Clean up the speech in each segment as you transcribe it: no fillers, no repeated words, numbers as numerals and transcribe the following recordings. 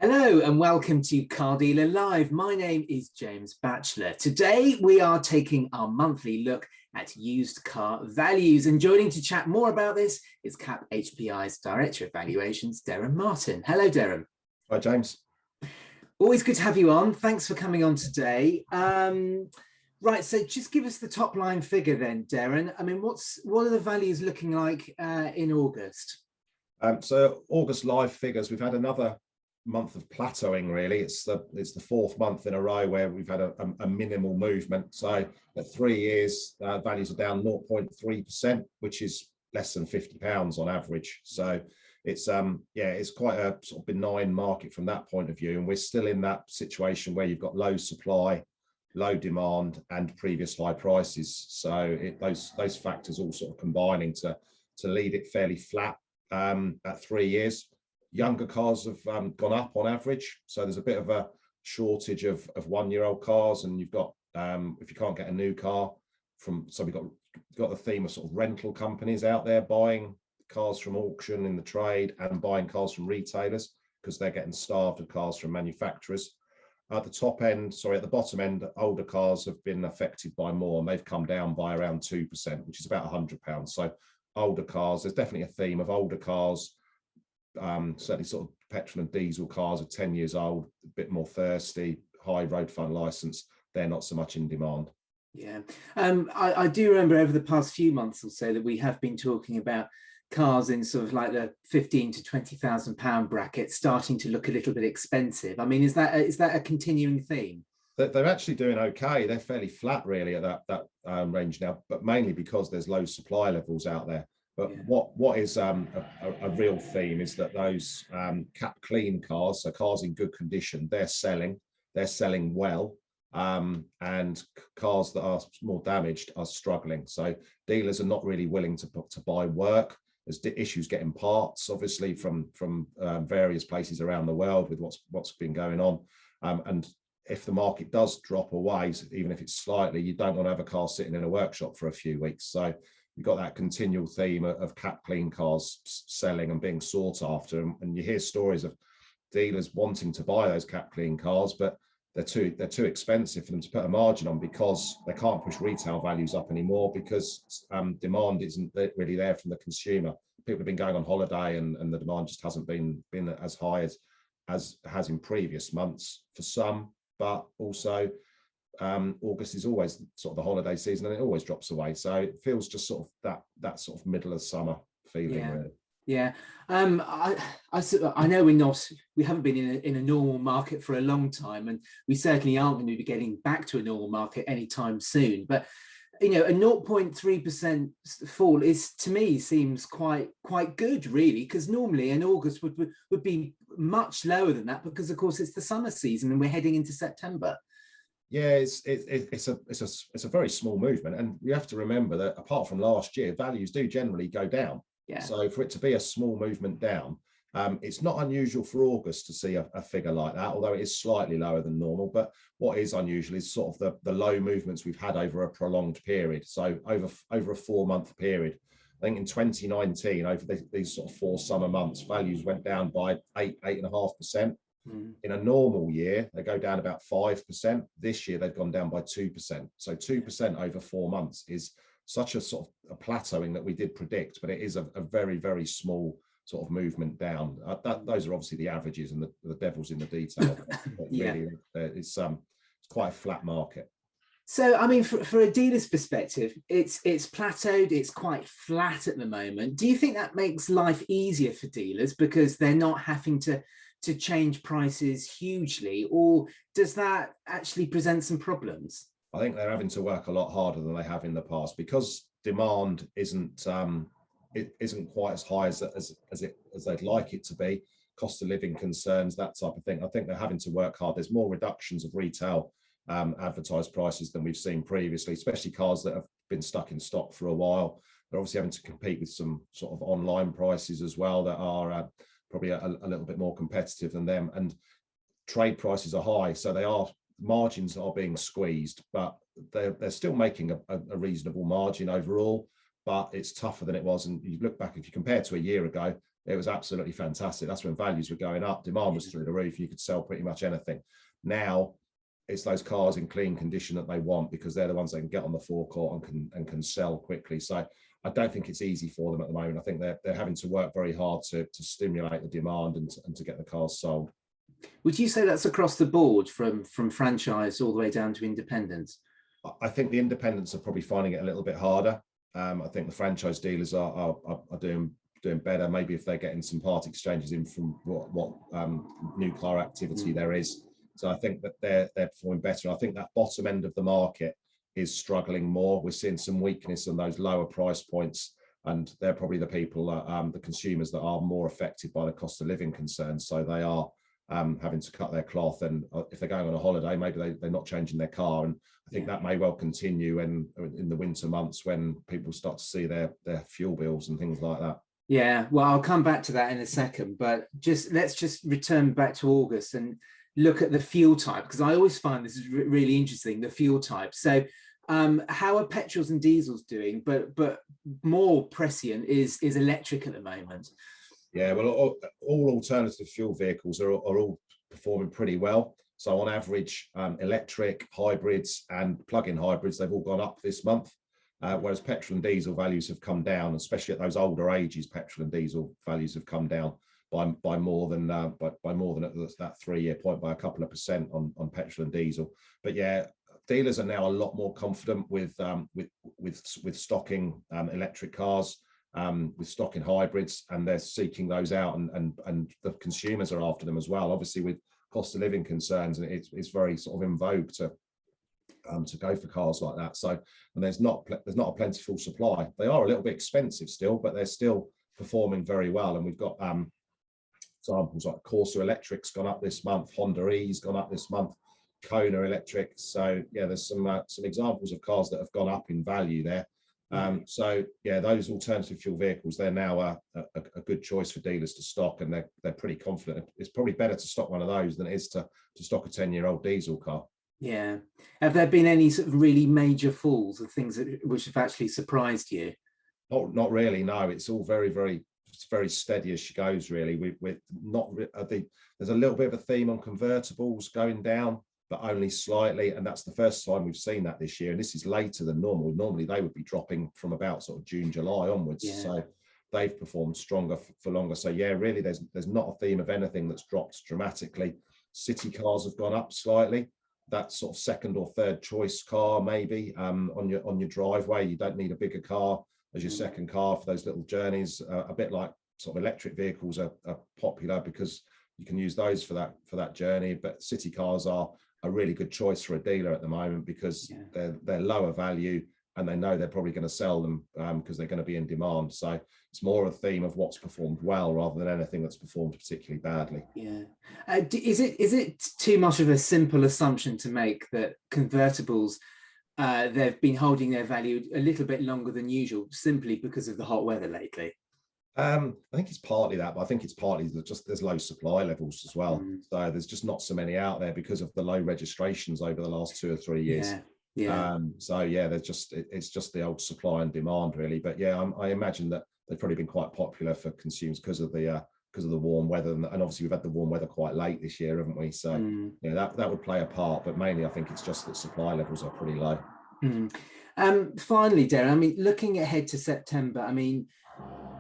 Hello and welcome to Car Dealer Live. My name is James Batchelor. Today we are taking our monthly look at used car values, and joining to chat more about this is CAP HPI's Director of Valuations, Derren Martin. Hello, Derren. Hi, James. Always good to have you on. Thanks for coming on today. Right, so just give us the top line figure then, Derren. I mean, what are the values looking like in August? So August live figures, we've had another month of plateauing. Really, it's the fourth month in a row where we've had a minimal movement. So at 3 years, values are down 0.3%, which is less than £50 on average. So it's it's quite a sort of benign market from that point of view, and we're still in that situation where you've got low supply, low demand, and previous high prices. So those factors all sort of combining to lead it fairly flat at 3 years. Younger cars have gone up on average, so there's a bit of a shortage of 1-year-old cars, and you've got if you can't get a new car so we've got the theme of sort of rental companies out there buying cars from auction in the trade and buying cars from retailers because they're getting starved of cars from manufacturers. At the bottom end, older cars have been affected by more, and they've come down by around 2%, which is about £100. So older cars, there's definitely a theme of older cars. Certainly sort of petrol and diesel cars are 10 years old, a bit more thirsty, high road fund license, they're not so much in demand. Yeah, I do remember over the past few months or so that we have been talking about cars in sort of like the 15 to 20,000 pound bracket starting to look a little bit expensive. I mean, is that a continuing theme? They're actually doing okay. They're fairly flat really at that range now, but mainly because there's low supply levels out there. But yeah, what is a real theme is that those cap clean cars, so cars in good condition, they're selling well, and cars that are more damaged are struggling. So dealers are not really willing to buy work. There's issues getting parts, obviously, from various places around the world with what's been going on, and if the market does drop away, even if it's slightly, you don't want to have a car sitting in a workshop for a few weeks. So you've got that continual theme of cap clean cars selling and being sought after, and you hear stories of dealers wanting to buy those cap clean cars, but they're too expensive for them to put a margin on because they can't push retail values up anymore because demand isn't really there from the consumer. People have been going on holiday, and the demand just hasn't been as high as has in previous months for some. But also August is always sort of the holiday season, and it always drops away. So it feels just sort of that sort of middle of summer feeling. Yeah. Really. Yeah, I know we haven't been in a normal market for a long time, and we certainly aren't going to be getting back to a normal market anytime soon. But a 0.3% fall to me seems quite good, really, because normally in August would be much lower than that, because of course it's the summer season and we're heading into September. Yeah, it's a very small movement, and you have to remember that apart from last year, values do generally go down. Yeah. So for it to be a small movement down, it's not unusual for August to see a figure like that, although it is slightly lower than normal. But what is unusual is sort of the low movements we've had over a prolonged period. So over a 4-month period. I think in 2019, over these sort of 4 summer months, values went down by 8.5%. In a normal year, they go down about 5%. This year, they've gone down by 2%. So 2% over 4 months is such a sort of a plateauing that we did predict, but it is a very, very small sort of movement down. Those are obviously the averages, and the devil's in the detail. But Yeah. Really, it's quite a flat market. So, I mean, for a dealer's perspective, it's plateaued, it's quite flat at the moment. Do you think that makes life easier for dealers because they're not having to change prices hugely, or does that actually present some problems? I think they're having to work a lot harder than they have in the past because demand isn't quite as high as they'd like it to be. Cost of living concerns, that type of thing. I think they're having to work hard. There's more reductions of retail advertised prices than we've seen previously, especially cars that have been stuck in stock for a while. They're obviously having to compete with some sort of online prices as well that are probably a little bit more competitive than them, and trade prices are high, so margins are being squeezed, but they're still making a reasonable margin overall, but it's tougher than it was. And you look back, if you compare to a year ago, It was absolutely fantastic. That's when values were going up, demand was through the roof. You could sell pretty much anything. Now it's those cars in clean condition that they want, because they're the ones they can get on the forecourt and can sell quickly. So I don't think it's easy for them at the moment. I think they're having to work very hard to stimulate the demand and to get the cars sold. Would you say that's across the board, from franchise all the way down to independents? I think the independents are probably finding it a little bit harder. I think the franchise dealers are doing better. Maybe if they're getting some part exchanges in from what new car activity there is. So I think that they're performing better. I think that bottom end of the market is struggling more. We're seeing some weakness in those lower price points, and they're probably the people, the consumers that are more affected by the cost of living concerns. So they are having to cut their cloth, and if they're going on a holiday, maybe they're not changing their car. And I think that may well continue in the winter months, when people start to see their fuel bills and things like that. Yeah, well, I'll come back to that in a second, but let's just return back to August and look at the fuel type, because I always find this is really interesting, the fuel type. So how are petrols and diesels doing? But more prescient is electric at the moment. Yeah, well, all alternative fuel vehicles are all performing pretty well. So on average, electric, hybrids and plug-in hybrids, they've all gone up this month, whereas petrol and diesel values have come down, especially at those older ages. Petrol and diesel values have come down by more than at that 3-year point, by a couple of percent on petrol and diesel. But yeah, dealers are now a lot more confident with stocking electric cars, with stocking hybrids, and they're seeking those out, and the consumers are after them as well. Obviously, with cost of living concerns, and it's very sort of in vogue to go for cars like that. So, and there's not a plentiful supply. They are a little bit expensive still, but they're still performing very well. And we've got examples like Corsa Electric's gone up this month, Honda E's gone up this month, Kona Electric. So yeah, there's some examples of cars that have gone up in value there. So yeah, those alternative fuel vehicles, they're now a good choice for dealers to stock, and they're pretty confident. It's probably better to stock one of those than it is to stock a 10-year-old diesel car. Yeah. Have there been any sort of really major falls of things which have actually surprised you? Not really. No, it's all very steady as she goes. Really, we're not. There's a little bit of a theme on convertibles going down, but only slightly, and that's the first time we've seen that this year. And this is later than normal. Normally they would be dropping from about sort of June, July onwards. Yeah. So they've performed stronger for longer. So yeah, really, there's not a theme of anything that's dropped dramatically. City cars have gone up slightly. That sort of second or third choice car, maybe on your driveway. You don't need a bigger car as your second car for those little journeys. A bit like sort of electric vehicles are popular because you can use those for that journey. But city cars are a really good choice for a dealer at the moment, because they're lower value, and they know they're probably going to sell them because they're going to be in demand. So it's more a theme of what's performed well rather than anything that's performed particularly badly. Yeah. Is it too much of a simple assumption to make that convertibles, they've been holding their value a little bit longer than usual simply because of the hot weather lately? I think it's partly that, but I think it's partly that just there's low supply levels as well. So there's just not so many out there because of the low registrations over the last 2 or 3 years. So yeah, it's just the old supply and demand really. But yeah, I imagine that they've probably been quite popular for consumers because of the warm weather, and obviously we've had the warm weather quite late this year, haven't we? So yeah, that would play a part, but mainly I think it's just that supply levels are pretty low. Finally, Derren, I mean, looking ahead to September, I mean,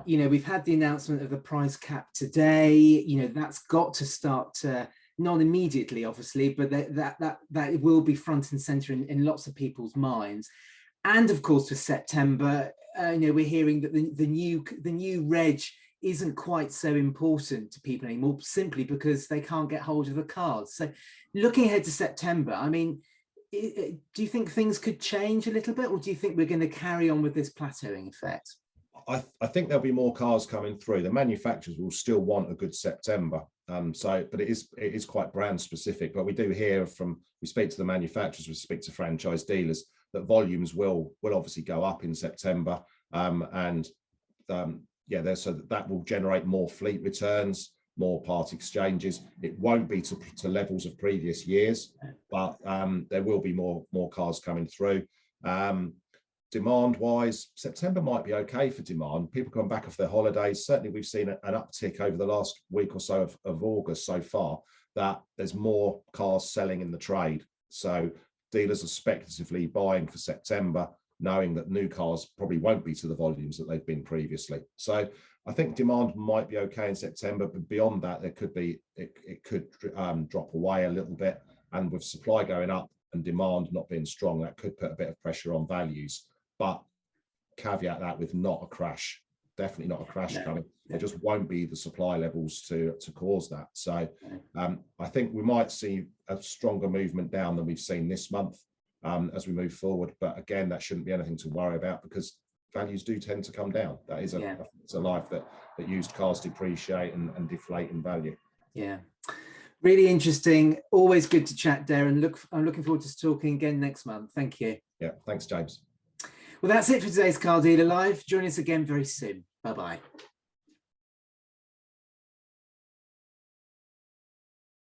you know, we've had the announcement of the price cap today. You know, that's got to start to, not immediately, obviously, but that will be front and center in lots of people's minds. And of course, for September, you know, we're hearing that the new reg isn't quite so important to people anymore, simply because they can't get hold of the cars. So, looking ahead to September, I mean, do you think things could change a little bit, or do you think we're going to carry on with this plateauing effect? I think there'll be more cars coming through. The manufacturers will still want a good September. But it is quite brand specific. But we do hear we speak to the manufacturers, we speak to franchise dealers, that volumes will obviously go up in September. So that will generate more fleet returns, more part exchanges. It won't be to levels of previous years, but there will be more cars coming through. demand wise, September might be okay for demand. People come back off their holidays. Certainly we've seen an uptick over the last week or so of August so far, that there's more cars selling in the trade. So dealers are speculatively buying for September, knowing that new cars probably won't be to the volumes that they've been previously. So I think demand might be okay in September, but beyond that, there could be, it could drop away a little bit. And with supply going up and demand not being strong, that could put a bit of pressure on values. But caveat that with not a crash, definitely not a crash coming. There just won't be the supply levels to cause that. So I think we might see a stronger movement down than we've seen this month as we move forward. But again, that shouldn't be anything to worry about, because values do tend to come down. That is it's a life that used cars depreciate and deflate in value. Yeah. Really interesting. Always good to chat, Derren. I'm looking forward to talking again next month. Thank you. Yeah, thanks, James. Well, that's it for today's Car Dealer Live. Join us again very soon. Bye-bye.